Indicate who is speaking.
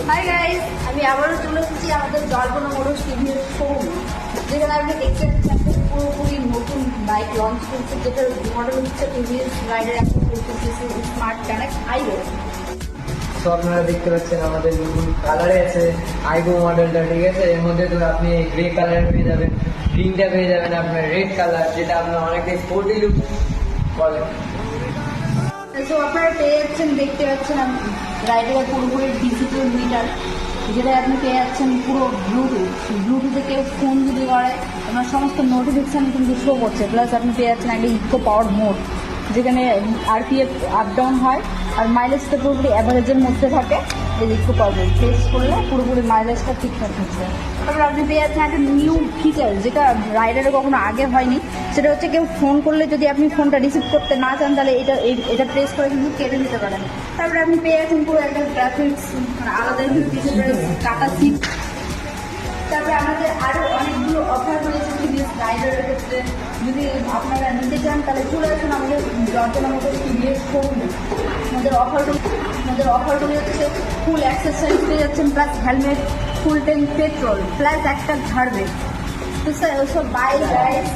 Speaker 1: Hi guys, আমি আবারও চলে এসেছি আমাদের জল্পনা মোটরস টিভিএস শোরুম, যেখানে আপনি দেখতে পাচ্ছেন একটা পুরোপুরি নতুন বাইক লঞ্চ করছে, যেটার মডেল হচ্ছে TVS Raider smart connect iGo.
Speaker 2: তো আপনারা দেখতে পাচ্ছেন আমাদের নতুন কালারে আছে আইগো মডেলটা, ঠিক আছে। এর মধ্যে তো আপনি গ্রে কালার পেয়ে যাবেন, গ্রিনটা পেয়ে যাবেন আপনার রেড কালার, যেটা আপনার অনেকটাই স্পোর্টি লুক বলে।
Speaker 1: তো আপনারা পেয়ে যাচ্ছেন, দেখতে পাচ্ছেন রাইডারের পুরোপুরি ডিজিটাল মিটার, যেটা আপনি পেয়ে যাচ্ছেন পুরো ব্লুটুথে কেউ ফোন যদি করে আপনার সমস্ত নোটিফিকেশান কিন্তু শো করছে। প্লাস আপনি পেয়ে যাচ্ছেন একটা ইকো পাওয়ার মোড, যেখানে আরপিএফ আপ ডাউন হয় আর মাইলেজটা পুরোপুরি অ্যাভারেজের মধ্যে থাকে। এই ইকো পাওয়ার মোড প্রেস করলে পুরোপুরি মাইলেজটা ঠিকঠাক হচ্ছে। তারপর আপনি পেয়ে যাচ্ছেন একটা নিউ ফিচার, যেটা রাইডারে কখনো আগে হয়নি। সেটা হচ্ছে কেউ ফোন করলে যদি আপনি ফোনটা রিসিভ করতে না চান, তাহলে এটা প্রেস করে কিন্তু কেটে নিতে পারেন। তারপরে আপনি পেয়ে যাচ্ছেন পুরো একটা গ্রাফিক্স, মানে আলাদা কাটা সিট। তারপরে আমাদের আরও অনেকগুলো অফার রয়েছে টিভিএস রাইডারের ক্ষেত্রে। যদি আপনারা নিতে চান তাহলে চলে আসুন আমাদের জল্পনা মোটরস টিভিএস শোরুমে। আমাদের অফারগুলি হচ্ছে ফুল অ্যাক্সেসরিজ পেয়ে যাচ্ছেন, plus helmet, full tank petrol, plus একটা ঘাড়বে। তো স্যার ওসব বাই গাইস।